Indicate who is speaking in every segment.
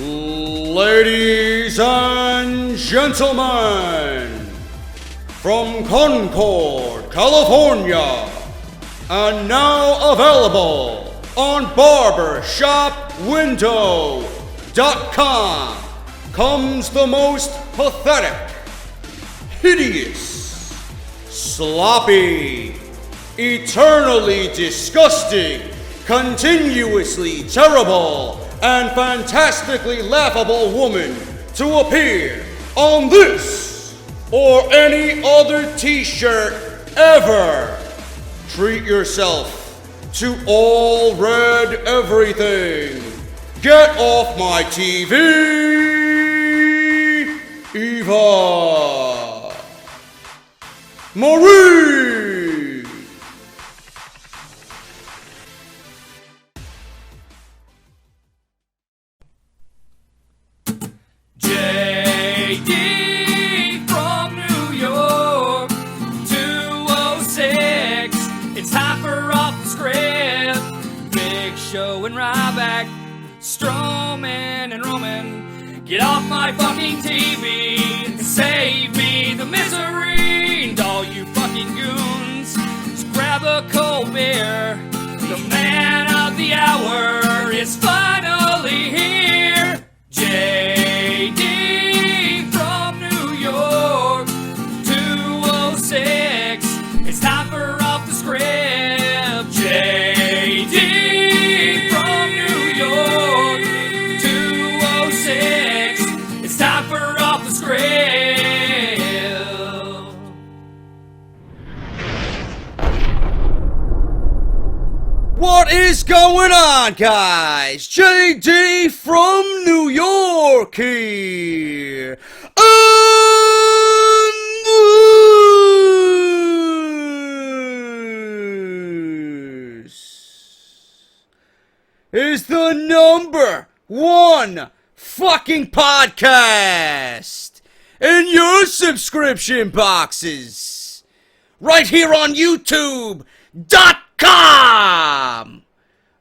Speaker 1: Ladies and gentlemen, from Concord, California, and now available on barbershopwindow.com comes the most pathetic, hideous, sloppy, eternally disgusting, continuously terrible, and fantastically laughable woman to appear on this or any other t-shirt ever. Treat yourself to all red everything. Get off my TV, Eva Marie.
Speaker 2: And Ryback, Strowman and Roman, get off my fucking TV and save me the misery. And all you fucking goons, just grab a cold beer. The man of the hour is finally here. JD from New York, 206. It's time for Off the Script. JD. It's time for Off the Script.
Speaker 1: What is going on, guys? JD from New York here. And this is the number one fucking podcast in your subscription boxes right here on YouTube.com.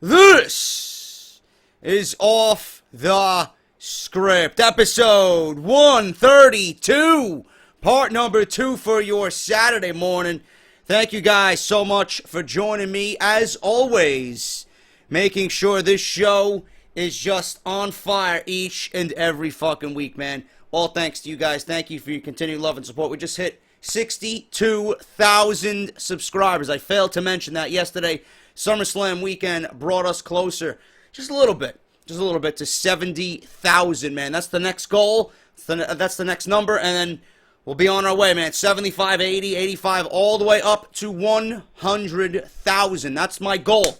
Speaker 1: This is Off the Script, episode 132, part number 2 for your Saturday morning. Thank you guys so much for joining me, as always, making sure this show is just on fire each and every fucking week, man. All thanks to you guys. Thank you for your continued love and support. We just hit 62,000 subscribers. I failed to mention that yesterday. Summerslam weekend brought us closer just a little bit to 70,000, man. That's the next goal. That's the next number, and then we'll be on our way, man. 75, 80, 85, all the way up to 100,000. That's my goal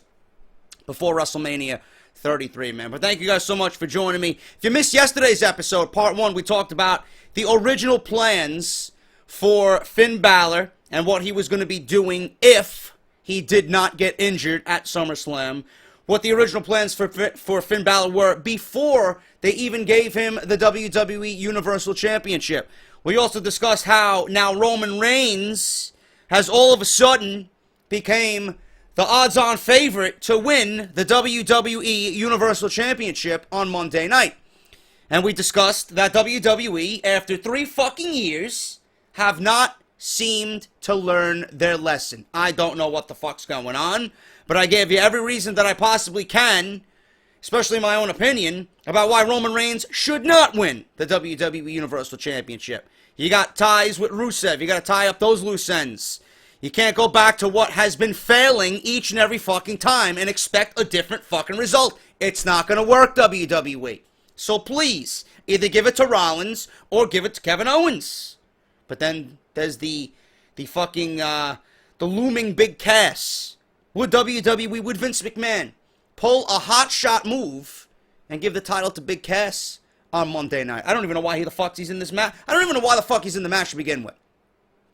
Speaker 1: before WrestleMania 33, man. But thank you guys so much for joining me. If you missed yesterday's episode, part 1, we talked about the original plans for Finn Balor and what he was going to be doing if he did not get injured at SummerSlam. What the original plans for Finn Balor were before they even gave him the WWE Universal Championship. We also discussed how now Roman Reigns has all of a sudden became the odds-on favorite to win the WWE Universal Championship on Monday night. And we discussed that WWE, after 3 fucking years, have not seemed to learn their lesson. I don't know what the fuck's going on, but I gave you every reason that I possibly can, especially my own opinion, about why Roman Reigns should not win the WWE Universal Championship. You got ties with Rusev. You got to tie up those loose ends. You can't go back to what has been failing each and every fucking time and expect a different fucking result. It's not going to work, WWE. So please, either give it to Rollins or give it to Kevin Owens. But then there's the fucking, the looming big Cass. Would WWE, would Vince McMahon pull a hot shot move and give the title to Big Cass on Monday night? I don't even know why the fuck he's in this match. I don't even know why the fuck he's in the match to begin with.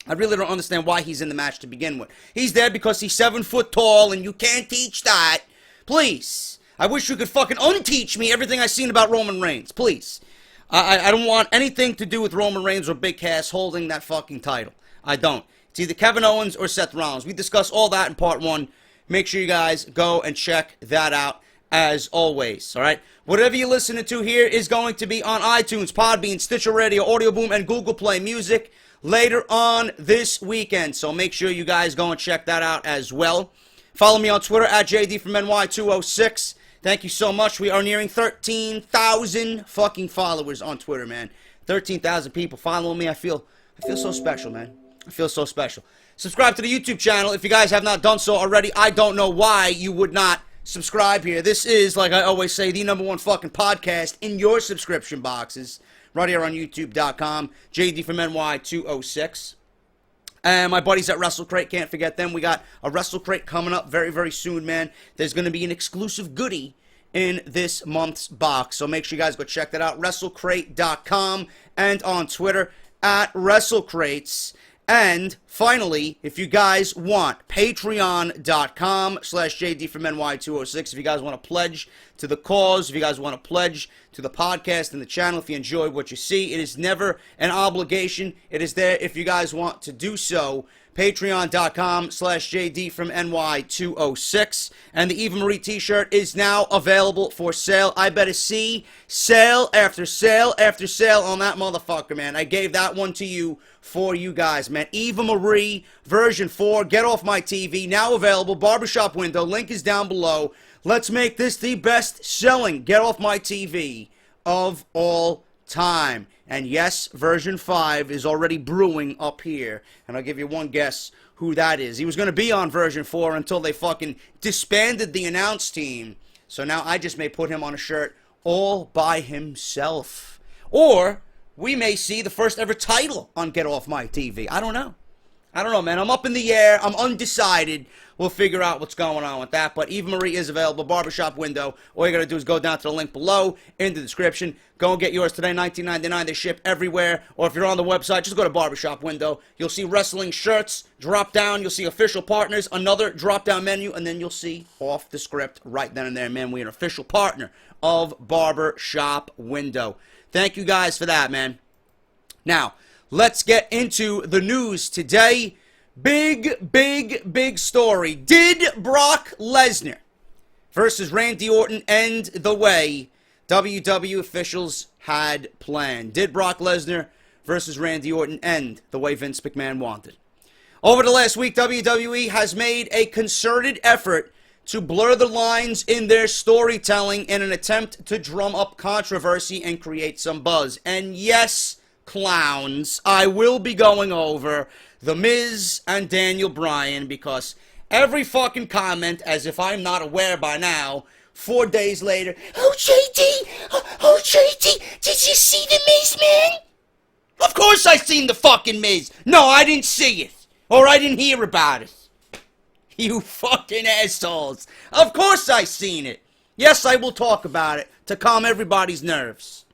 Speaker 1: I really don't understand why he's in the match to begin with. He's there because he's 7 foot tall, and you can't teach that. Please. I wish you could fucking unteach me everything I've seen about Roman Reigns. Please. I don't want anything to do with Roman Reigns or Big Cass holding that fucking title. I don't. It's either Kevin Owens or Seth Rollins. We discussed all that in part 1. Make sure you guys go and check that out as always, all right? Whatever you're listening to here is going to be on iTunes, Podbean, Stitcher Radio, Audio Boom, and Google Play Music later on this weekend. So make sure you guys go and check that out as well. Follow me on Twitter at JD from NY206. Thank you so much. We are nearing 13,000 fucking followers on Twitter, man. 13,000 people following me. I feel so special, man. I feel so special. Subscribe to the YouTube channel if you guys have not done so already. I don't know why you would not subscribe here. This is, like I always say, the #1 fucking podcast in your subscription boxes. Right here on YouTube.com. JD from NY206. And my buddies at WrestleCrate, can't forget them. We got a WrestleCrate coming up very, very soon, man. There's going to be an exclusive goodie in this month's box. So make sure you guys go check that out. WrestleCrate.com and on Twitter at WrestleCrates. And finally, if you guys want, patreon.com/JD from NY206. If you guys want to pledge to the cause, if you guys want to pledge to the podcast and the channel, if you enjoy what you see, it is never an obligation. It is there if you guys want to do so. Patreon.com/JD from NY206. And the Eva Marie t-shirt is now available for sale. I better see sale after sale after sale on that motherfucker, man. I gave that one to you for you guys, man. Eva Marie version 4, Get Off My TV, now available. Barbershop window, link is down below. Let's make this the best-selling Get Off My TV of all time. And yes, version 5 is already brewing up here. And I'll give you one guess who that is. He was going to be on version 4 until they fucking disbanded the announce team. So now I just may put him on a shirt all by himself. Or we may see the first ever title on Get Off My TV. I don't know. I don't know, man. I'm up in the air. I'm undecided. We'll figure out what's going on with that. But Eva Marie is available. Barbershop window. All you got to do is go down to the link below in the description. Go and get yours today. $19.99. They ship everywhere. Or if you're on the website, just go to Barbershop window. You'll see wrestling shirts. Drop down. You'll see official partners. Another drop down menu. And then you'll see Off the Script right then and there. Man, we're an official partner of Barbershop window. Thank you guys for that, man. Now, let's get into the news today. Big story. Did Brock Lesnar versus Randy Orton end the way WWE officials had planned? Did Brock Lesnar versus Randy Orton end the way Vince McMahon wanted? Over the last week, WWE has made a concerted effort to blur the lines in their storytelling in an attempt to drum up controversy and create some buzz. And yes, clowns, I will be going over The Miz and Daniel Bryan because every fucking comment, as if I'm not aware by now, 4 days later, oh JD, did you see The Miz, man? Of course I seen the fucking Miz. No, I didn't see it. Or I didn't hear about it. You fucking assholes. Of course I seen it. Yes, I will talk about it to calm everybody's nerves.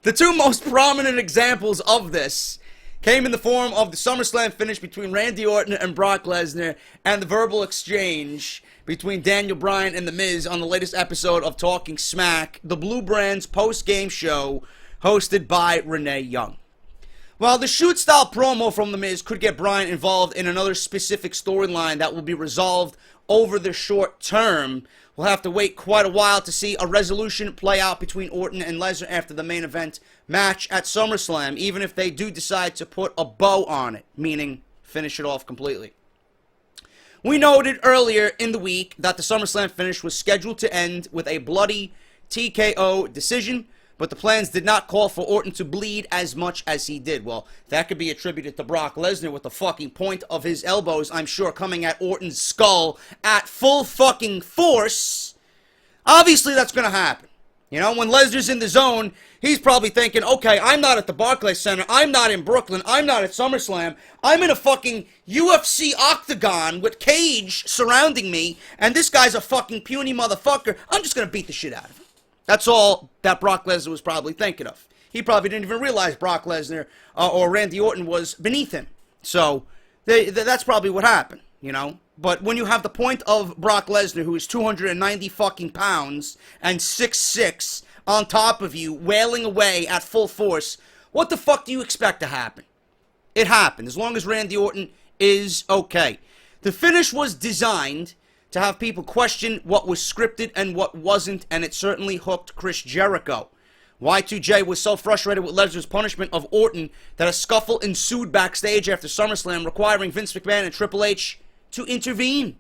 Speaker 1: The two most prominent examples of this came in the form of the SummerSlam finish between Randy Orton and Brock Lesnar and the verbal exchange between Daniel Bryan and The Miz on the latest episode of Talking Smack, the Blue Brand's post-game show hosted by Renee Young. While the shoot-style promo from The Miz could get Bryan involved in another specific storyline that will be resolved over the short term, we'll have to wait quite a while to see a resolution play out between Orton and Lesnar after the main event match at SummerSlam, even if they do decide to put a bow on it, meaning finish it off completely. We noted earlier in the week that the SummerSlam finish was scheduled to end with a bloody TKO decision, but the plans did not call for Orton to bleed as much as he did. Well, that could be attributed to Brock Lesnar with the fucking point of his elbows, I'm sure, coming at Orton's skull at full fucking force. Obviously, that's going to happen. You know, when Lesnar's in the zone, he's probably thinking, okay, I'm not at the Barclays Center, I'm not in Brooklyn, I'm not at SummerSlam, I'm in a fucking UFC octagon with cage surrounding me, and this guy's a fucking puny motherfucker, I'm just going to beat the shit out of him. That's all that Brock Lesnar was probably thinking of. He probably didn't even realize Brock Lesnar or Randy Orton was beneath him. So that's probably what happened, you know. But when you have the point of Brock Lesnar, who is 290 fucking pounds and 6'6", on top of you, wailing away at full force, what the fuck do you expect to happen? It happened, as long as Randy Orton is okay. The finish was designed to have people question what was scripted and what wasn't, and it certainly hooked Chris Jericho. Y2J was so frustrated with Lesnar's punishment of Orton that a scuffle ensued backstage after SummerSlam, requiring Vince McMahon and Triple H to intervene.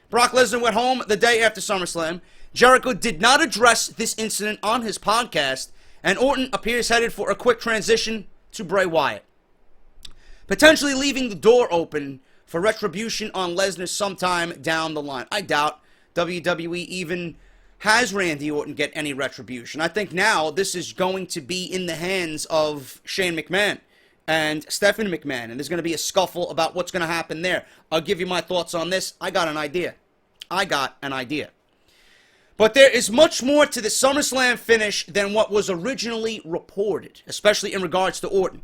Speaker 1: Brock Lesnar went home the day after SummerSlam. Jericho did not address this incident on his podcast, and Orton appears headed for a quick transition to Bray Wyatt, potentially leaving the door open for retribution on Lesnar sometime down the line. I doubt WWE even has Randy Orton get any retribution. I think now this is going to be in the hands of Shane McMahon and Stephanie McMahon, and there's going to be a scuffle about what's going to happen there. I'll give you my thoughts on this. I got an idea. But there is much more to the SummerSlam finish than what was originally reported, especially in regards to Orton.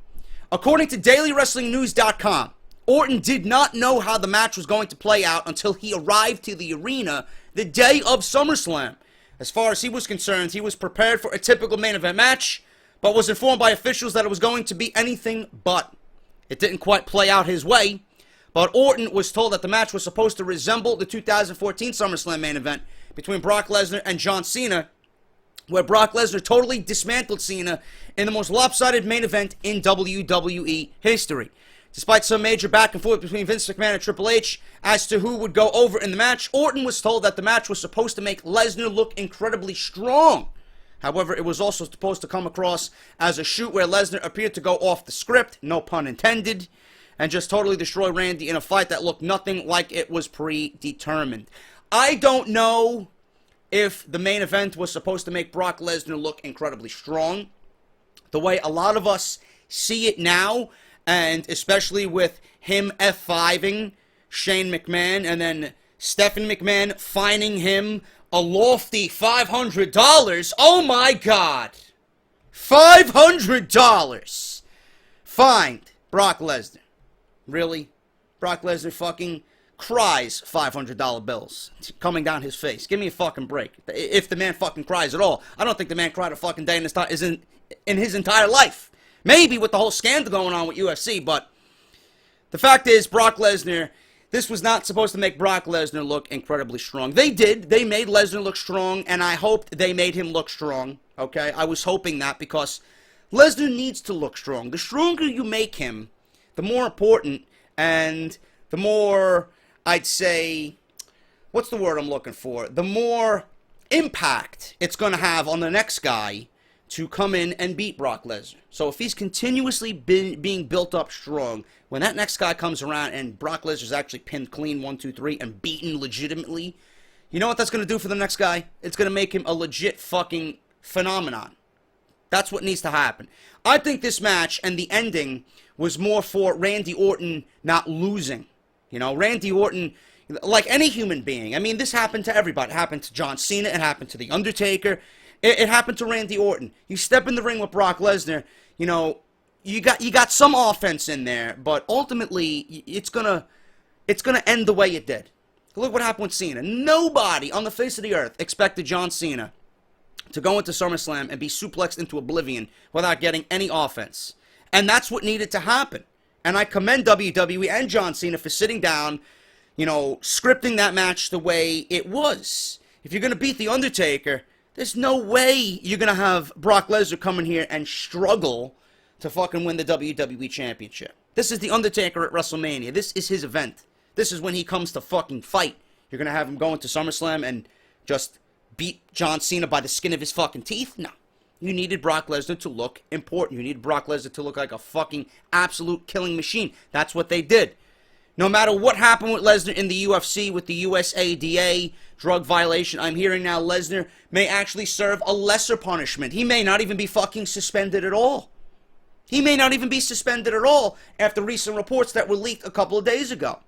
Speaker 1: According to DailyWrestlingNews.com, Orton did not know how the match was going to play out until he arrived to the arena the day of SummerSlam. As far as he was concerned, he was prepared for a typical main event match, but was informed by officials that it was going to be anything but. It didn't quite play out his way, but Orton was told that the match was supposed to resemble the 2014 SummerSlam main event between Brock Lesnar and John Cena, where Brock Lesnar totally dismantled Cena in the most lopsided main event in WWE history. Despite some major back and forth between Vince McMahon and Triple H as to who would go over in the match, Orton was told that the match was supposed to make Lesnar look incredibly strong. However, it was also supposed to come across as a shoot where Lesnar appeared to go off the script, no pun intended, and just totally destroy Randy in a fight that looked nothing like it was predetermined. I don't know if the main event was supposed to make Brock Lesnar look incredibly strong. The way a lot of us see it now, and especially with him F5ing Shane McMahon and then Stephanie McMahon fining him a lofty $500. Oh my God. $500 fined Brock Lesnar. Really? Brock Lesnar fucking cries $500 bills coming down his face. Give me a fucking break. If the man fucking cries at all. I don't think the man cried a fucking day in his entire life. Maybe with the whole scandal going on with UFC, but the fact is, Brock Lesnar, this was not supposed to make Brock Lesnar look incredibly strong. They did. They made Lesnar look strong, and I hoped they made him look strong, okay? I was hoping that because Lesnar needs to look strong. The stronger you make him, the more important and the more, I'd say, what's the word I'm looking for? The more impact it's going to have on the next guy to come in and beat Brock Lesnar. So if he's continuously being built up strong, when that next guy comes around and Brock Lesnar's actually pinned clean 1, 2, 3 and beaten legitimately, you know what that's going to do for the next guy? It's going to make him a legit fucking phenomenon. That's what needs to happen. I think this match and the ending was more for Randy Orton not losing. You know, Randy Orton, like any human being, I mean, this happened to everybody. It happened to John Cena. It happened to The Undertaker. It happened to Randy Orton. You step in the ring with Brock Lesnar, you know, you got some offense in there, but ultimately it's gonna end the way it did. Look what happened with Cena. Nobody on the face of the earth expected John Cena to go into SummerSlam and be suplexed into oblivion without getting any offense. And that's what needed to happen. And I commend WWE and John Cena for sitting down, you know, scripting that match the way it was. If you're going to beat The Undertaker, there's no way you're going to have Brock Lesnar come in here and struggle to fucking win the WWE Championship. This is The Undertaker at WrestleMania. This is his event. This is when he comes to fucking fight. You're going to have him go into SummerSlam and just beat John Cena by the skin of his fucking teeth? No. You needed Brock Lesnar to look important. You needed Brock Lesnar to look like a fucking absolute killing machine. That's what they did. No matter what happened with Lesnar in the UFC with the USADA drug violation, I'm hearing now Lesnar may actually serve a lesser punishment. He may not even be fucking suspended at all. He may not even be suspended at all after recent reports that were leaked a couple of days ago.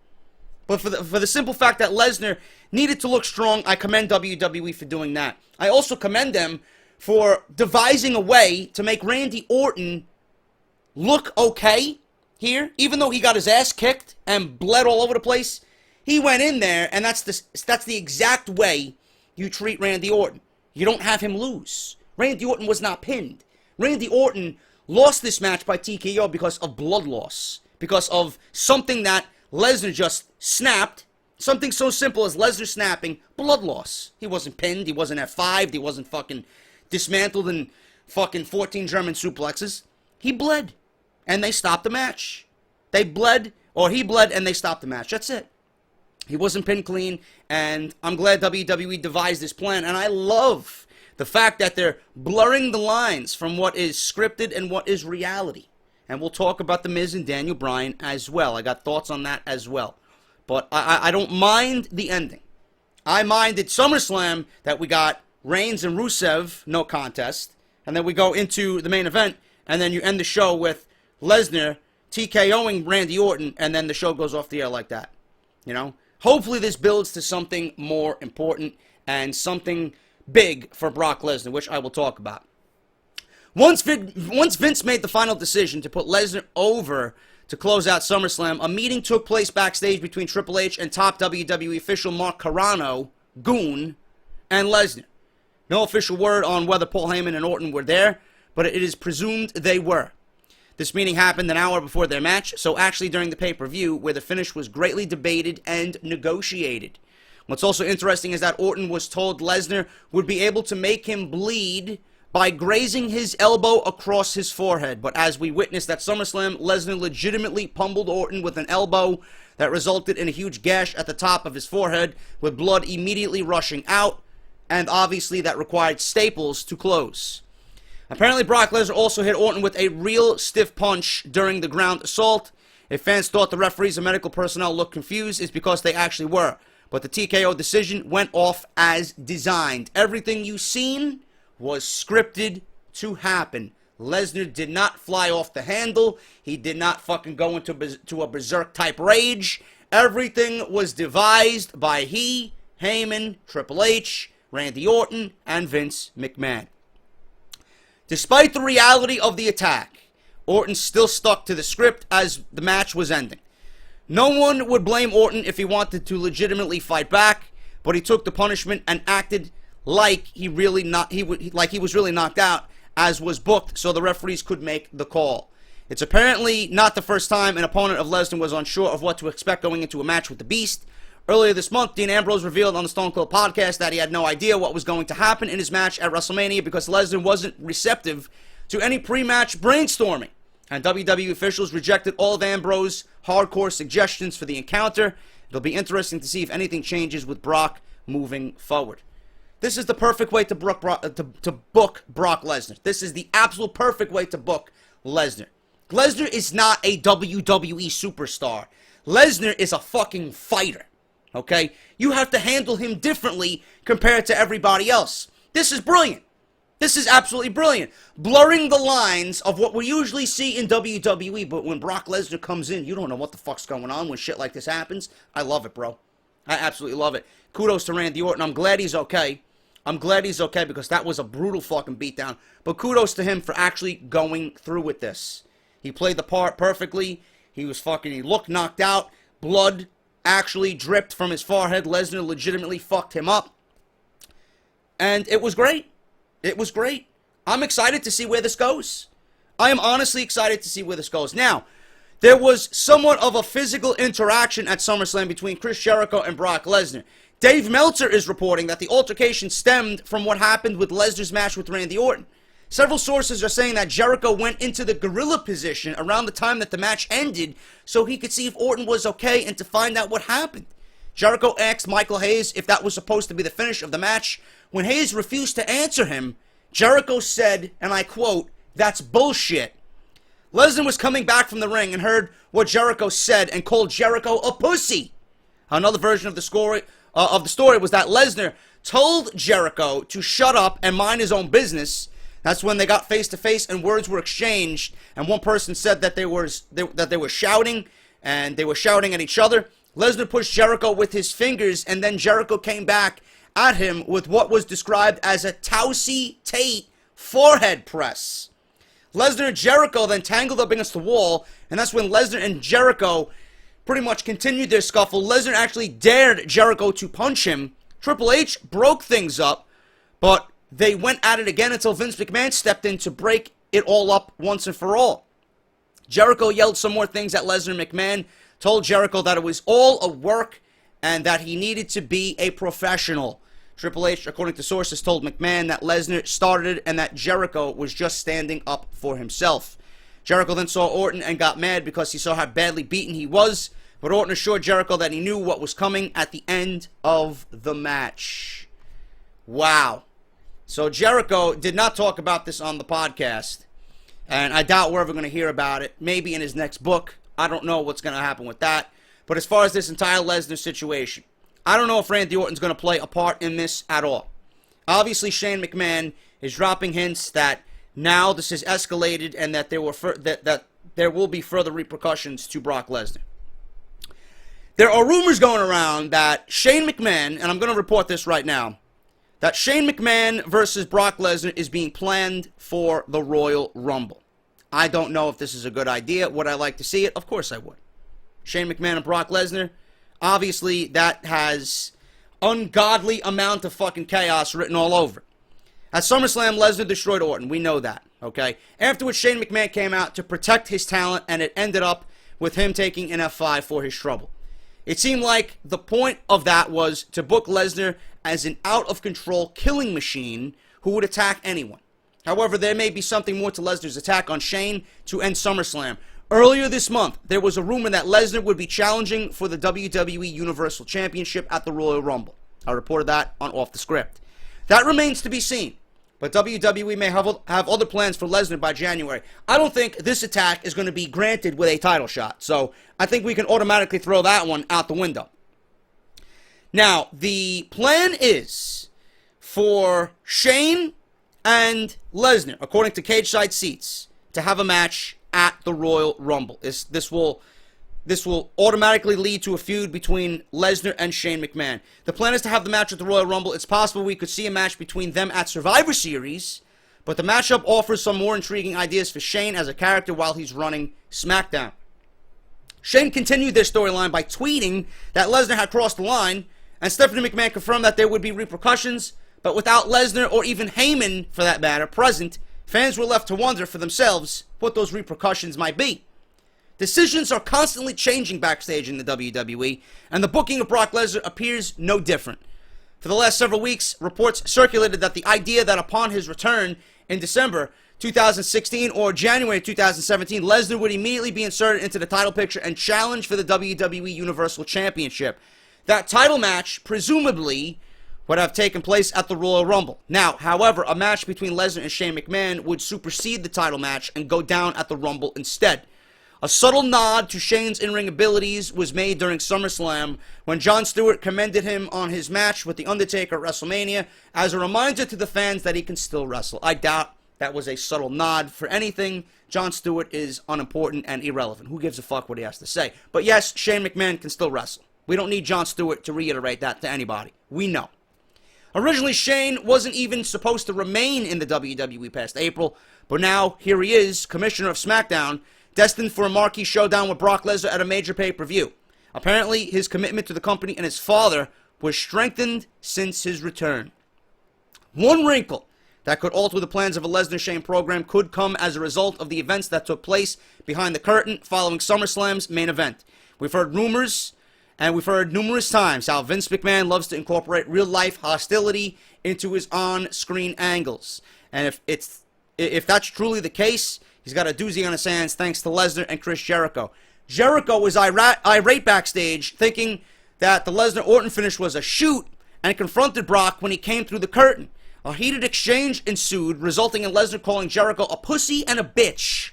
Speaker 1: But for the simple fact that Lesnar needed to look strong, I commend WWE for doing that. I also commend them for devising a way to make Randy Orton look okay here. Even though he got his ass kicked and bled all over the place, he went in there, and that's the exact way you treat Randy Orton. You don't have him lose. Randy Orton was not pinned. Randy Orton lost this match by TKO because of blood loss, because of something that Lesnar just snapped, Something so simple as Lesnar snapping, blood loss. He wasn't pinned, he wasn't F5'd, he wasn't fucking dismantled in fucking 14 German suplexes. He bled, and they stopped the match. They bled, or he bled, and they stopped the match. That's it. He wasn't pinned clean, and I'm glad WWE devised this plan, and I love the fact that they're blurring the lines from what is scripted and what is reality. And we'll talk about The Miz and Daniel Bryan as well. I got thoughts on that as well. But I don't mind the ending. I minded SummerSlam that we got Reigns and Rusev, no contest. And then we go into the main event, and then you end the show with Lesnar TKOing Randy Orton, and then the show goes off the air like that. You know? Hopefully this builds to something more important and something big for Brock Lesnar, which I will talk about. Once Vince made the final decision to put Lesnar over to close out SummerSlam, a meeting took place backstage between Triple H and top WWE official Mark Carrano, Goon, and Lesnar. No official word on whether Paul Heyman and Orton were there, but it is presumed they were. This meeting happened an hour before their match, so actually during the pay-per-view, where the finish was greatly debated and negotiated. What's also interesting is that Orton was told Lesnar would be able to make him bleed by grazing his elbow across his forehead. But as we witnessed at SummerSlam, Lesnar legitimately pummeled Orton with an elbow that resulted in a huge gash at the top of his forehead, with blood immediately rushing out, and obviously that required staples to close. Apparently Brock Lesnar also hit Orton with a real stiff punch during the ground assault. If fans thought the referees and medical personnel looked confused, it's because they actually were. But the TKO decision went off as designed. Everything you've seen was scripted to happen. Lesnar did not fly off the handle. He did not fucking go into a berserk type rage. Everything was devised by he, Heyman, Triple H, Randy Orton, and Vince McMahon. Despite the reality of the attack, Orton still stuck to the script as the match was ending. No one would blame Orton if he wanted to legitimately fight back, but he took the punishment and acted like he was really knocked out, as was booked, so the referees could make the call. It's apparently not the first time an opponent of Lesnar was unsure of what to expect going into a match with the Beast. Earlier this month, Dean Ambrose revealed on the Stone Cold podcast that he had no idea what was going to happen in his match at WrestleMania because Lesnar wasn't receptive to any pre-match brainstorming, and WWE officials rejected all of Ambrose's hardcore suggestions for the encounter. It'll be interesting to see if anything changes with Brock moving forward. This is the perfect way to book Brock Lesnar. This is the absolute perfect way to book Lesnar. Lesnar is not a WWE superstar. Lesnar is a fucking fighter. Okay? You have to handle him differently compared to everybody else. This is brilliant. This is absolutely brilliant. Blurring the lines of what we usually see in WWE, but when Brock Lesnar comes in, you don't know what the fuck's going on when shit like this happens. I love it, bro. I absolutely love it. Kudos to Randy Orton. I'm glad he's okay. I'm glad he's okay because that was a brutal fucking beatdown. But kudos to him for actually going through with this. He played the part perfectly. He looked knocked out. Blood actually dripped from his forehead. Lesnar legitimately fucked him up. And it was great. It was great. I'm excited to see where this goes. I am honestly excited to see where this goes. Now, there was somewhat of a physical interaction at SummerSlam between Chris Jericho and Brock Lesnar. Dave Meltzer is reporting that the altercation stemmed from what happened with Lesnar's match with Randy Orton. Several sources are saying that Jericho went into the gorilla position around the time that the match ended so he could see if Orton was okay and to find out what happened. Jericho asked Michael Hayes if that was supposed to be the finish of the match. When Hayes refused to answer him, Jericho said, and I quote, "That's bullshit." Lesnar was coming back from the ring and heard what Jericho said and called Jericho a pussy. Another version of the story was that Lesnar told Jericho to shut up and mind his own business. That's when they got face to face and words were exchanged. And one person said that they were shouting and they were shouting at each other. Lesnar pushed Jericho with his fingers, and then Jericho came back at him with what was described as a Towsy Tate forehead press. Lesnar and Jericho then tangled up against the wall, and that's when Lesnar and Jericho pretty much continued their scuffle. Lesnar actually dared Jericho to punch him. Triple H broke things up, but they went at it again until Vince McMahon stepped in to break it all up once and for all. Jericho yelled some more things at Lesnar. McMahon told Jericho that it was all a work and that he needed to be a professional. Triple H, according to sources, told McMahon that Lesnar started it and that Jericho was just standing up for himself. Jericho then saw Orton and got mad because he saw how badly beaten he was, but Orton assured Jericho that he knew what was coming at the end of the match. Wow. So Jericho did not talk about this on the podcast, and I doubt we're ever going to hear about it. Maybe in his next book. I don't know what's going to happen with that. But as far as this entire Lesnar situation, I don't know if Randy Orton's going to play a part in this at all. Obviously, Shane McMahon is dropping hints that now this has escalated and that there will be further repercussions to Brock Lesnar. There are rumors going around that Shane McMahon, and I'm going to report this right now, that Shane McMahon versus Brock Lesnar is being planned for the Royal Rumble. I don't know if this is a good idea. Would I like to see it? Of course I would. Shane McMahon and Brock Lesnar, obviously that has ungodly amount of fucking chaos written all over it. At SummerSlam, Lesnar destroyed Orton. We know that, okay? Afterwards, Shane McMahon came out to protect his talent, and it ended up with him taking an F5 for his trouble. It seemed like the point of that was to book Lesnar as an out-of-control killing machine who would attack anyone. However, there may be something more to Lesnar's attack on Shane to end SummerSlam. Earlier this month, there was a rumor that Lesnar would be challenging for the WWE Universal Championship at the Royal Rumble. I reported that on Off The Script. That remains to be seen, but WWE may have other plans for Lesnar by January. I don't think this attack is going to be granted with a title shot, so I think we can automatically throw that one out the window. Now, the plan is for Shane and Lesnar, according to Cage Side Seats, to have a match at the Royal Rumble. This will automatically lead to a feud between Lesnar and Shane McMahon. The plan is to have the match at the Royal Rumble. It's possible we could see a match between them at Survivor Series, but the matchup offers some more intriguing ideas for Shane as a character while he's running SmackDown. Shane continued their storyline by tweeting that Lesnar had crossed the line, and Stephanie McMahon confirmed that there would be repercussions, but without Lesnar or even Heyman, for that matter, present, fans were left to wonder for themselves what those repercussions might be. Decisions are constantly changing backstage in the WWE, and the booking of Brock Lesnar appears no different. For the last several weeks, reports circulated that the idea that upon his return in December 2016 or January 2017, Lesnar would immediately be inserted into the title picture and challenge for the WWE Universal Championship. That title match, presumably, would have taken place at the Royal Rumble. Now, however, a match between Lesnar and Shane McMahon would supersede the title match and go down at the Rumble instead. A subtle nod to Shane's in-ring abilities was made during SummerSlam when Jon Stewart commended him on his match with The Undertaker at WrestleMania as a reminder to the fans that he can still wrestle. I doubt that was a subtle nod for anything. Jon Stewart is unimportant and irrelevant. Who gives a fuck what he has to say? But yes, Shane McMahon can still wrestle. We don't need Jon Stewart to reiterate that to anybody. We know. Originally, Shane wasn't even supposed to remain in the WWE past April, but now here he is, commissioner of SmackDown, destined for a marquee showdown with Brock Lesnar at a major pay-per-view. Apparently, his commitment to the company and his father was strengthened since his return. One wrinkle that could alter the plans of a Lesnar-Shane program could come as a result of the events that took place behind the curtain following SummerSlam's main event. We've heard rumors, and we've heard numerous times how Vince McMahon loves to incorporate real-life hostility into his on-screen angles. And if that's truly the case, he's got a doozy on his hands thanks to Lesnar and Chris Jericho. Jericho was irate backstage, thinking that the Lesnar-Orton finish was a shoot, and confronted Brock when he came through the curtain. A heated exchange ensued, resulting in Lesnar calling Jericho a pussy and a bitch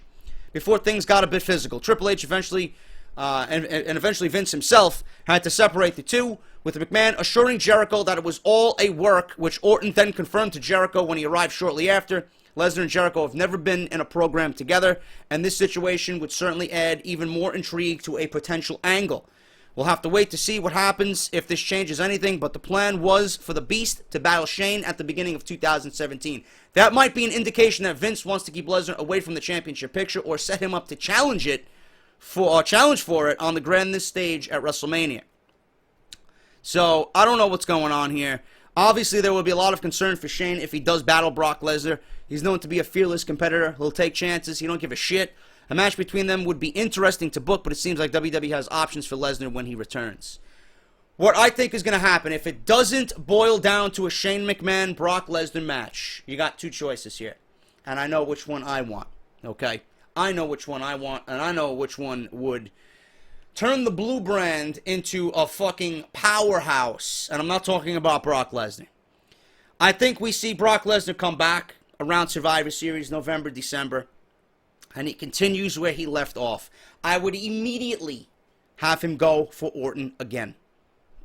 Speaker 1: before things got a bit physical. Triple H eventually, and eventually Vince himself, had to separate the two, with McMahon assuring Jericho that it was all a work, which Orton then confirmed to Jericho when he arrived shortly after. Lesnar and Jericho have never been in a program together, and this situation would certainly add even more intrigue to a potential angle. We'll have to wait to see what happens if this changes anything, but the plan was for the Beast to battle Shane at the beginning of 2017. That might be an indication that Vince wants to keep Lesnar away from the championship picture or set him up to challenge for it on the grandest stage at WrestleMania. So, I don't know what's going on here. Obviously, there will be a lot of concern for Shane if he does battle Brock Lesnar. He's known to be a fearless competitor. He'll take chances. He don't give a shit. A match between them would be interesting to book, but it seems like WWE has options for Lesnar when he returns. what I think is going to happen, if it doesn't boil down to a Shane McMahon, Brock Lesnar match, you got two choices here. And I know which one I want, okay? I know which one I want, and I know which one would turn the blue brand into a fucking powerhouse. And I'm not talking about Brock Lesnar. I think we see Brock Lesnar come back around Survivor Series, November, December, and he continues where he left off. I would immediately have him go for Orton again.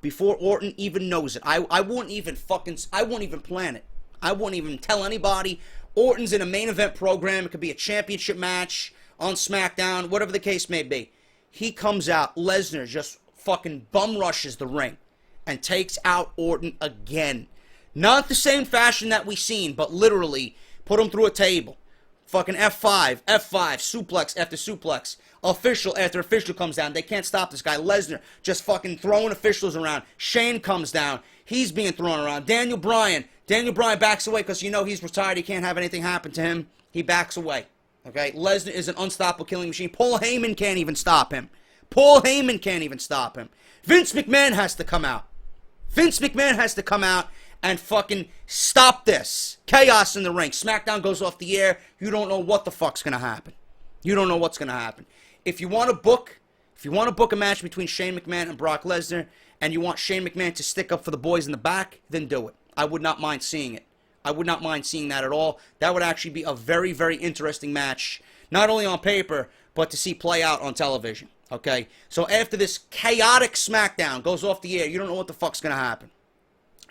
Speaker 1: Before Orton even knows it. I wouldn't even plan it. I wouldn't even tell anybody. Orton's in a main event program. It could be a championship match on SmackDown, whatever the case may be. He comes out. Lesnar just fucking bum rushes the ring and takes out Orton again. Not the same fashion that we seen, but literally put him through a table. Fucking F5, suplex after suplex. Official after official comes down. They can't stop this guy. Lesnar just fucking throwing officials around. Shane comes down. He's being thrown around. Daniel Bryan backs away because he's retired. He can't have anything happen to him. He backs away. Okay? Lesnar is an unstoppable killing machine. Paul Heyman can't even stop him. Vince McMahon has to come out. And fucking stop this. Chaos in the ring. SmackDown goes off the air. You don't know what the fuck's going to happen. If you want to book a match between Shane McMahon and Brock Lesnar, and you want Shane McMahon to stick up for the boys in the back, then do it. I would not mind seeing it. I would not mind seeing that at all. That would actually be a very, very interesting match, not only on paper, but to see play out on television. Okay? So after this chaotic SmackDown goes off the air, you don't know what the fuck's going to happen.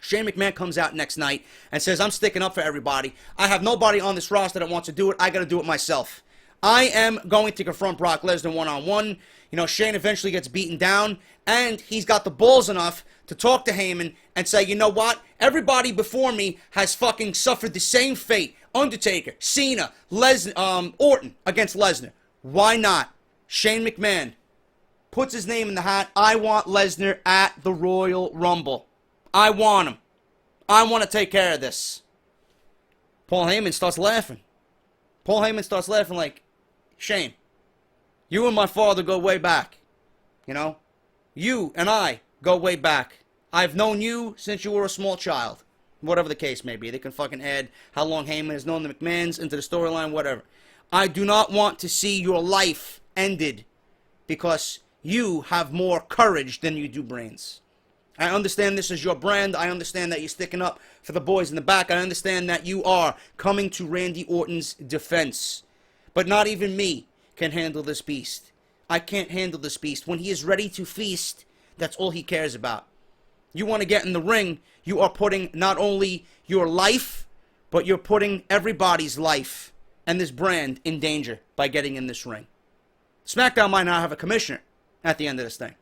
Speaker 1: Shane McMahon comes out next night and says, I'm sticking up for everybody. I have nobody on this roster that wants to do it. I got to do it myself. I am going to confront Brock Lesnar one-on-one. Shane eventually gets beaten down, and he's got the balls enough to talk to Heyman and say, you know what? Everybody before me has fucking suffered the same fate. Undertaker, Cena, Orton against Lesnar. Why not? Shane McMahon puts his name in the hat. I want Lesnar at the Royal Rumble. I want him. I want to take care of this. Paul Heyman starts laughing like, Shane, you and my father go way back. You and I go way back. I've known you since you were a small child. Whatever the case may be. They can fucking add how long Heyman has known the McMahons into the storyline, whatever. I do not want to see your life ended because you have more courage than you do brains. I understand this is your brand. I understand that you're sticking up for the boys in the back. I understand that you are coming to Randy Orton's defense. But not even me can handle this beast. I can't handle this beast. When he is ready to feast, that's all he cares about. You want to get in the ring, you are putting not only your life, but you're putting everybody's life and this brand in danger by getting in this ring. SmackDown might not have a commissioner at the end of this thing.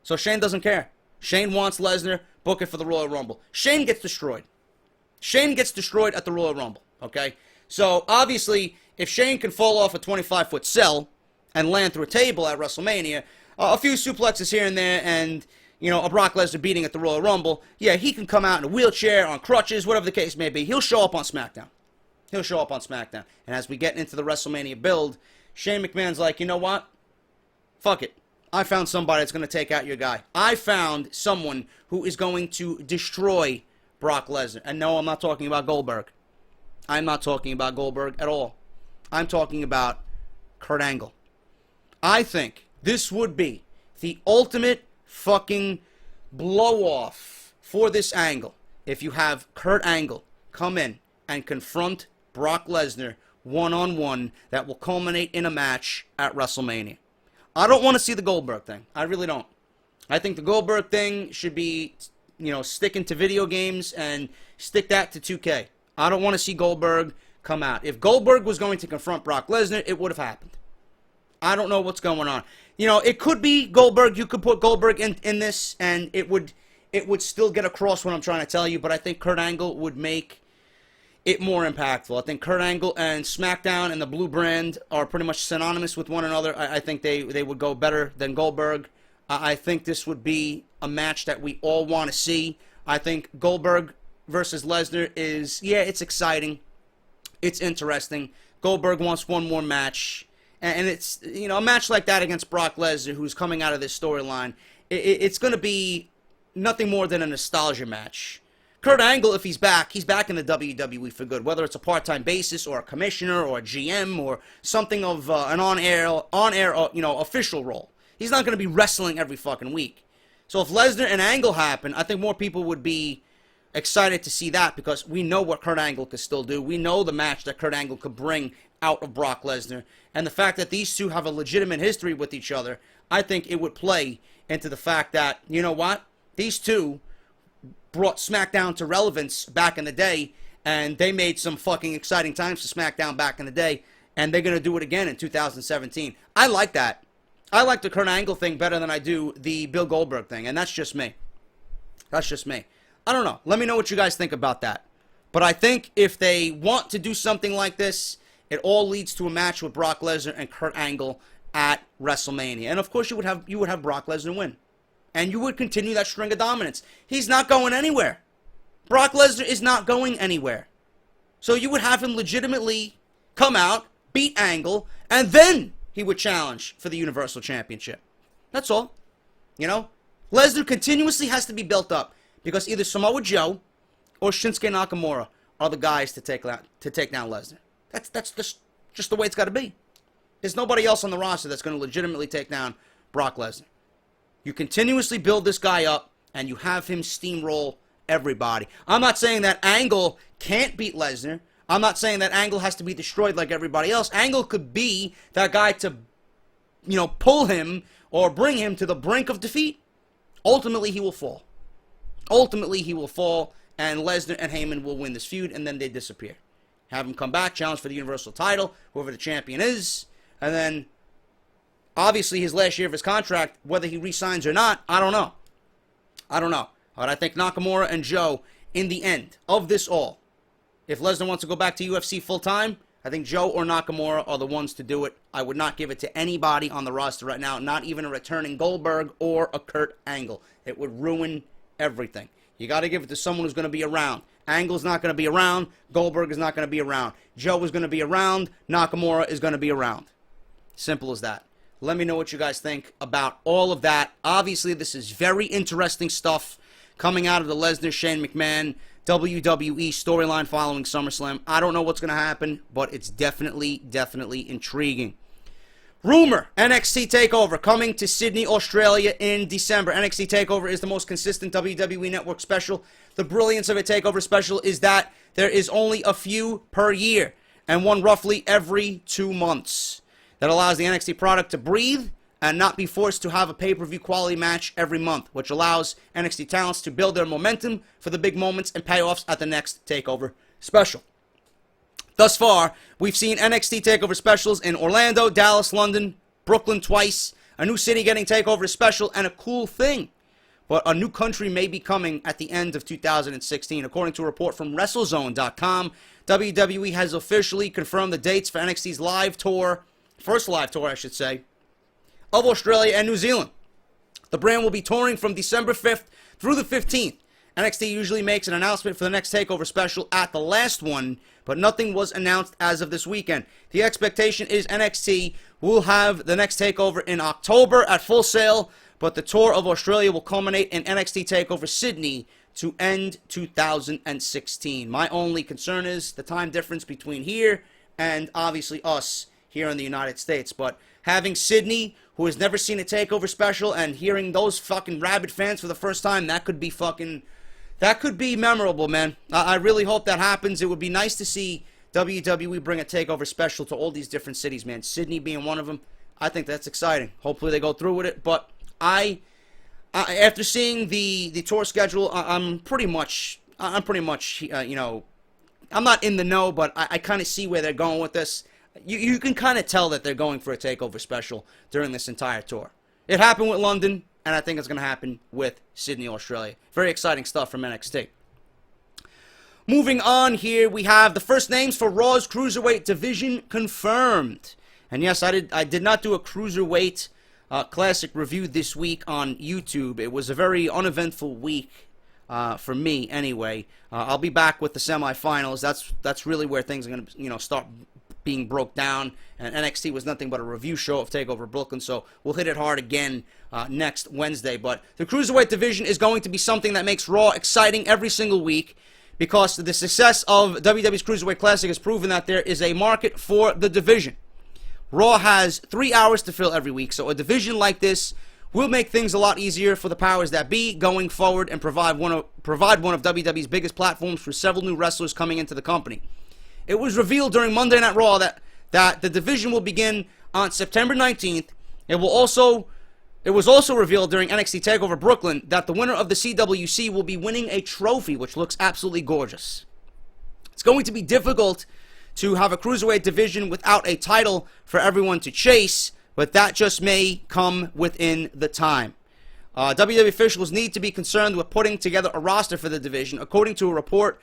Speaker 1: So Shane doesn't care. Shane wants Lesnar, book it for the Royal Rumble. Shane gets destroyed. Shane gets destroyed at the Royal Rumble, okay? So, obviously, if Shane can fall off a 25-foot cell and land through a table at WrestleMania, a few suplexes here and there, and, a Brock Lesnar beating at the Royal Rumble, yeah, he can come out in a wheelchair, on crutches, whatever the case may be. He'll show up on SmackDown. And as we get into the WrestleMania build, Shane McMahon's like, you know what? Fuck it. I found somebody that's going to take out your guy. I found someone who is going to destroy Brock Lesnar. And no, I'm not talking about Goldberg. I'm not talking about Goldberg at all. I'm talking about Kurt Angle. I think this would be the ultimate fucking blow-off for this angle if you have Kurt Angle come in and confront Brock Lesnar one-on-one that will culminate in a match at WrestleMania. I don't want to see the Goldberg thing. I really don't. I think the Goldberg thing should be, sticking to video games and stick that to 2K. I don't want to see Goldberg come out. If Goldberg was going to confront Brock Lesnar, it would have happened. I don't know what's going on. It could be Goldberg. You could put Goldberg in this, and it would still get across what I'm trying to tell you, but I think Kurt Angle would make it more impactful. I think Kurt Angle and SmackDown and the Blue Brand are pretty much synonymous with one another. I think they would go better than Goldberg. I think this would be a match that we all want to see. I think Goldberg versus Lesnar is, it's exciting. It's interesting. Goldberg wants one more match. And it's, a match like that against Brock Lesnar, who's coming out of this storyline, it's going to be nothing more than a nostalgia match. Kurt Angle, if he's back in the WWE for good, whether it's a part-time basis or a commissioner or a GM or something of an on-air, official role. He's not going to be wrestling every fucking week. So if Lesnar and Angle happen, I think more people would be excited to see that because we know what Kurt Angle could still do. We know the match that Kurt Angle could bring out of Brock Lesnar. And the fact that these two have a legitimate history with each other, I think it would play into the fact that, you know what? These two brought SmackDown to relevance back in the day, and they made some fucking exciting times for SmackDown back in the day, and they're going to do it again in 2017. I like that. I like the Kurt Angle thing better than I do the Bill Goldberg thing, and that's just me. That's just me. I don't know. Let me know what you guys think about that. But I think if they want to do something like this, it all leads to a match with Brock Lesnar and Kurt Angle at WrestleMania. And of course you would have Brock Lesnar win. And you would continue that string of dominance. He's not going anywhere. Brock Lesnar is not going anywhere. So you would have him legitimately come out, beat Angle, and then he would challenge for the Universal Championship. That's all. You know? Lesnar continuously has to be built up because either Samoa Joe or Shinsuke Nakamura are the guys to take down Lesnar. That's just the way it's got to be. There's nobody else on the roster that's going to legitimately take down Brock Lesnar. You continuously build this guy up, and you have him steamroll everybody. I'm not saying that Angle can't beat Lesnar. I'm not saying that Angle has to be destroyed like everybody else. Angle could be that guy to, pull him or bring him to the brink of defeat. Ultimately, he will fall. Ultimately, he will fall, and Lesnar and Heyman will win this feud, and then they disappear. Have him come back, challenge for the Universal title, whoever the champion is, and then obviously his last year of his contract, whether he re-signs or not, I don't know. But I think Nakamura and Joe, in the end of this all, if Lesnar wants to go back to UFC full-time, I think Joe or Nakamura are the ones to do it. I would not give it to anybody on the roster right now, not even a returning Goldberg or a Kurt Angle. It would ruin everything. You got to give it to someone who's going to be around. Angle's not going to be around. Goldberg is not going to be around. Joe is going to be around. Nakamura is going to be around. Simple as that. Let me know what you guys think about all of that. Obviously, this is very interesting stuff coming out of the Lesnar-Shane McMahon WWE storyline following SummerSlam. I don't know what's going to happen, but it's definitely intriguing. Rumor, NXT TakeOver coming to Sydney, Australia in December. NXT TakeOver is the most consistent WWE Network special. The brilliance of a TakeOver special is that there is only a few per year and one roughly every 2 months. That allows the NXT product to breathe and not be forced to have a pay-per-view quality match every month, which allows NXT talents to build their momentum for the big moments and payoffs at the next TakeOver special. Thus far, we've seen NXT TakeOver specials in Orlando, Dallas, London, Brooklyn twice, a new city getting TakeOver special, and a cool thing. But a new country may be coming at the end of 2016. According to a report from WrestleZone.com, WWE has officially confirmed the dates for NXT's live tour, first live tour, I should say, of Australia and New Zealand. The brand will be touring from December 5th through the 15th. NXT usually makes an announcement for the next TakeOver special at the last one, but nothing was announced as of this weekend. The expectation is NXT will have the next TakeOver in October at Full Sail, but the tour of Australia will culminate in NXT TakeOver Sydney to end 2016. My only concern is the time difference between here and obviously us here in the United States. But having Sydney, who has never seen a TakeOver special, and hearing those fucking rabid fans for the first time, that could be memorable, man. I really hope that happens. It would be nice to see WWE bring a TakeOver special to all these different cities, man. Sydney being one of them. I think that's exciting. Hopefully they go through with it. But after seeing the tour schedule, I'm pretty much, I'm not in the know, but I kind of see where they're going with this. You can kind of tell that they're going for a TakeOver special during this entire tour. It happened with London, and I think it's going to happen with Sydney, Australia. Very exciting stuff from NXT. Moving on here, we have the first names for Raw's Cruiserweight division confirmed. And yes, I did not do a Cruiserweight Classic review this week on YouTube. It was a very uneventful week for me anyway. I'll be back with the semifinals. That's really where things are going to start being broke down, and NXT was nothing but a review show of TakeOver Brooklyn, so we'll hit it hard again next Wednesday. But the Cruiserweight division is going to be something that makes Raw exciting every single week, because the success of WWE's Cruiserweight Classic has proven that there is a market for the division. Raw has 3 hours to fill every week, so a division like this will make things a lot easier for the powers that be going forward and provide one of WWE's biggest platforms for several new wrestlers coming into the company. It was revealed during Monday Night Raw that the division will begin on September 19th. It was also revealed during NXT TakeOver Brooklyn that the winner of the CWC will be winning a trophy, which looks absolutely gorgeous. It's going to be difficult to have a Cruiserweight division without a title for everyone to chase, but that just may come within the time. WWE officials need to be concerned with putting together a roster for the division. According to a report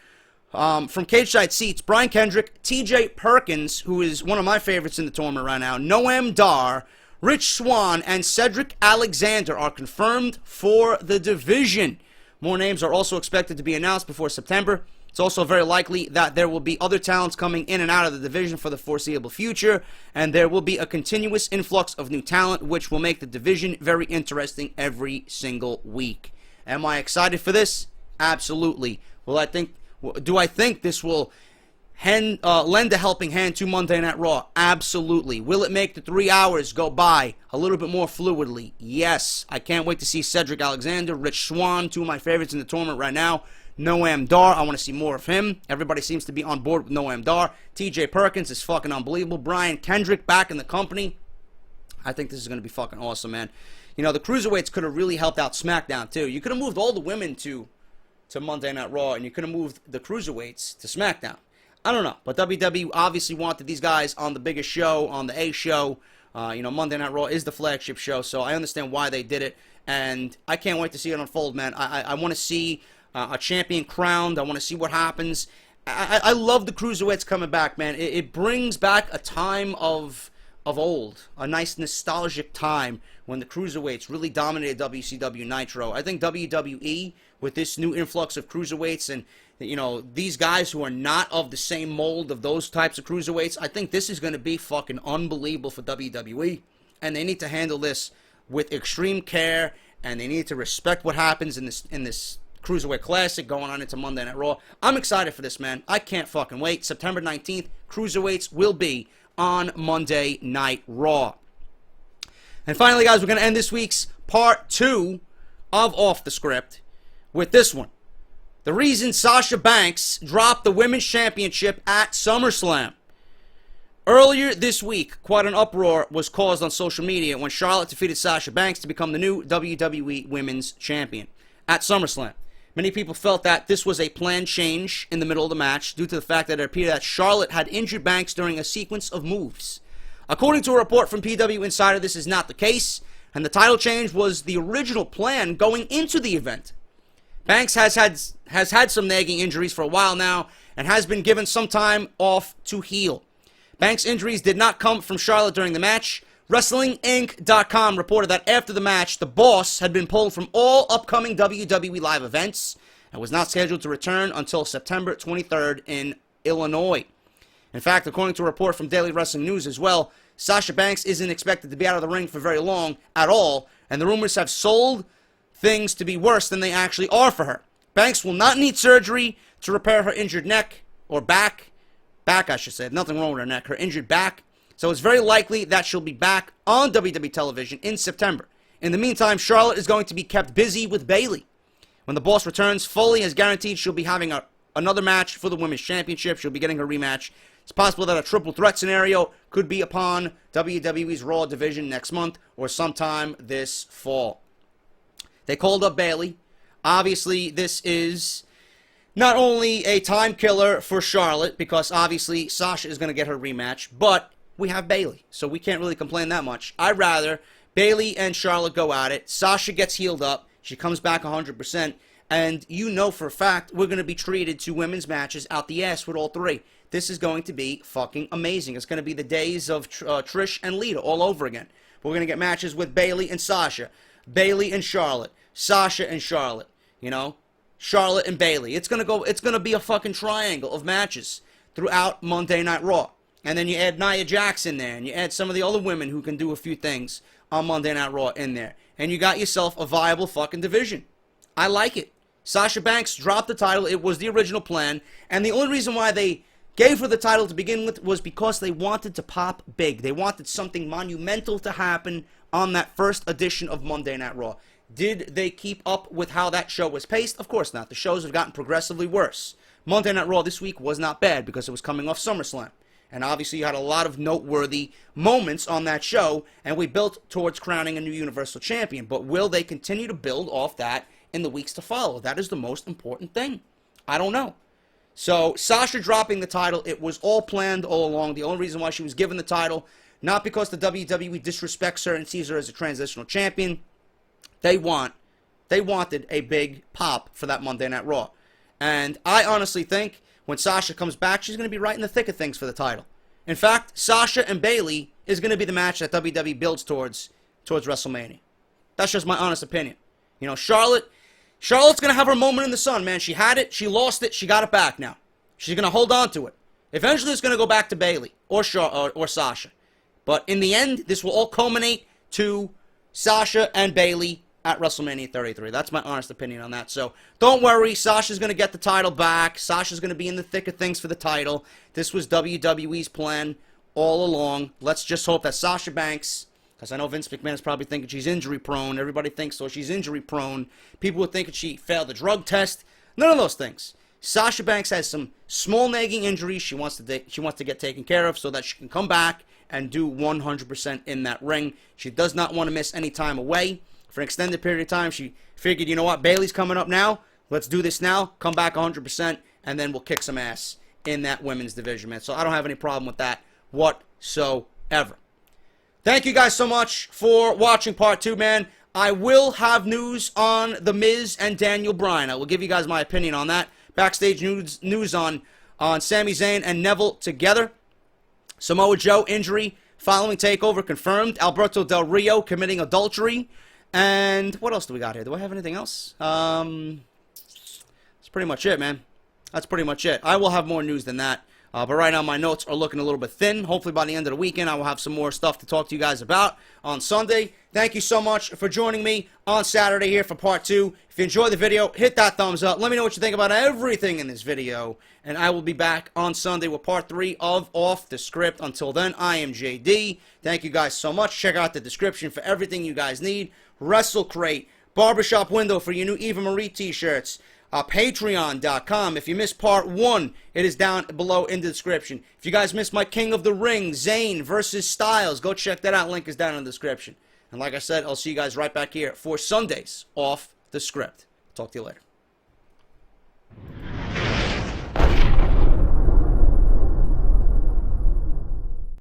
Speaker 1: from Cage Side Seats, Brian Kendrick, TJ Perkins, who is one of my favorites in the tournament right now, Noam Dar, Rich Swann, and Cedric Alexander are confirmed for the division. More names are also expected to be announced before September. It's also very likely that there will be other talents coming in and out of the division for the foreseeable future, and there will be a continuous influx of new talent, which will make the division very interesting every single week. Am I excited for this? Absolutely. Do I think this will lend a helping hand to Monday Night Raw? Absolutely. Will it make the 3 hours go by a little bit more fluidly? Yes. I can't wait to see Cedric Alexander, Rich Swann, two of my favorites in the tournament right now. Noam Dar, I want to see more of him. Everybody seems to be on board with Noam Dar. TJ Perkins is fucking unbelievable. Brian Kendrick back in the company. I think this is going to be fucking awesome, man. You know, the Cruiserweights could have really helped out SmackDown, too. You could have moved all the women to Monday Night Raw, and you could have moved the Cruiserweights to SmackDown. I don't know, but WWE obviously wanted these guys on the biggest show, on the A show. Monday Night Raw is the flagship show, so I understand why they did it, and I can't wait to see it unfold, man. I want to see a champion crowned. I want to see what happens. I love the Cruiserweights coming back, man. It brings back a time of old, a nice nostalgic time when the Cruiserweights really dominated WCW Nitro. I think WWE, with this new influx of Cruiserweights and, these guys who are not of the same mold of those types of Cruiserweights, I think this is going to be fucking unbelievable for WWE. And they need to handle this with extreme care, and they need to respect what happens in this Cruiserweight Classic going on into Monday Night Raw. I'm excited for this, man. I can't fucking wait. September 19th, Cruiserweights will be on Monday Night Raw. And finally, guys, we're going to end this week's part 2 of Off the Script with this one. The reason Sasha Banks dropped the Women's Championship at SummerSlam. Earlier this week, quite an uproar was caused on social media when Charlotte defeated Sasha Banks to become the new WWE Women's Champion at SummerSlam. Many people felt that this was a planned change in the middle of the match due to the fact that it appeared that Charlotte had injured Banks during a sequence of moves. According to a report from PW Insider, this is not the case, and the title change was the original plan going into the event. Banks has had some nagging injuries for a while now and has been given some time off to heal. Banks' injuries did not come from Charlotte during the match. WrestlingInc.com reported that after the match, the Boss had been pulled from all upcoming WWE live events and was not scheduled to return until September 23rd in Illinois. In fact, according to a report from Daily Wrestling News as well, Sasha Banks isn't expected to be out of the ring for very long at all, and the rumors have sold things to be worse than they actually are for her. Banks will not need surgery to repair her injured neck, or back I should say, nothing wrong with her neck, her injured back. So it's very likely that she'll be back on WWE television in September. In the meantime, Charlotte is going to be kept busy with Bayley. When the Boss returns, Foley has guaranteed she'll be having another match for the Women's Championship. She'll be getting her rematch. It's possible that a triple threat scenario could be upon WWE's Raw division next month or sometime this fall. They called up Bayley. Obviously, this is not only a time killer for Charlotte, because obviously Sasha is going to get her rematch, but we have Bayley, so we can't really complain that much. I'd rather Bayley and Charlotte go at it. Sasha gets healed up. She comes back 100%. And you know for a fact we're going to be treated to women's matches out the ass with all three. This is going to be fucking amazing. It's going to be the days of Trish and Lita all over again. We're going to get matches with Bayley and Sasha. Bayley and Charlotte. Sasha and Charlotte. Charlotte and Bayley. It's going to be a fucking triangle of matches throughout Monday Night Raw. And then you add Nia Jax in there, and you add some of the other women who can do a few things on Monday Night Raw in there. And you got yourself a viable fucking division. I like it. Sasha Banks dropped the title. It was the original plan. And the only reason why they gave her the title to begin with was because they wanted to pop big. They wanted something monumental to happen on that first edition of Monday Night Raw. Did they keep up with how that show was paced? Of course not. The shows have gotten progressively worse. Monday Night Raw this week was not bad because it was coming off SummerSlam. And obviously you had a lot of noteworthy moments on that show, and we built towards crowning a new Universal Champion. But will they continue to build off that in the weeks to follow? That is the most important thing. I don't know. So Sasha dropping the title, it was all planned all along. The only reason why she was given the title, not because the WWE disrespects her and sees her as a transitional champion. They wanted a big pop for that Monday Night Raw. And I honestly think when Sasha comes back, she's going to be right in the thick of things for the title. In fact, Sasha and Bayley is going to be the match that WWE builds towards WrestleMania. That's just my honest opinion. You know, Charlotte's going to have her moment in the sun, man. She had it, she lost it, she got it back now. She's going to hold on to it. Eventually it's going to go back to Bayley or Sasha. But in the end, this will all culminate to Sasha and Bayley at WrestleMania 33. That's my honest opinion on that. So don't worry, Sasha's going to get the title back. Sasha's going to be in the thick of things for the title. This was WWE's plan all along. Let's just hope that Sasha Banks, because I know Vince McMahon is probably thinking she's injury prone. Everybody thinks so. She's injury prone. People would think that she failed the drug test. None of those things. Sasha Banks has some small nagging injuries she wants to get taken care of so that she can come back and do 100% in that ring. She does not want to miss any time away. For an extended period of time, she figured, you know what, Bayley's coming up now. Let's do this now. Come back 100%, and then we'll kick some ass in that women's division, man. So I don't have any problem with that whatsoever. Thank you guys so much for watching part 2, man. I will have news on The Miz and Daniel Bryan. I will give you guys my opinion on that. Backstage news on Sami Zayn and Neville together. Samoa Joe injury following Takeover confirmed. Alberto Del Rio committing adultery. And what else do we got here? Do I have anything else? That's pretty much it, man. That's pretty much it. I will have more news than that. But right now my notes are looking a little bit thin. Hopefully by the end of the weekend I will have some more stuff to talk to you guys about on Sunday. Thank you so much for joining me on Saturday here for part 2. If you enjoyed the video, hit that thumbs up. Let me know what you think about everything in this video. And I will be back on Sunday with part 3 of Off The Script. Until then, I am JD. Thank you guys so much. Check out the description for everything you guys need. WrestleCrate, Barbershop Window for your new Eva Marie t-shirts. Patreon.com. If you missed part 1, it is down below in the description. If you guys missed my King of the Ring, Zayn versus Styles, go check that out. Link is down in the description. And like I said, I'll see you guys right back here for Sundays Off The Script. Talk to you later.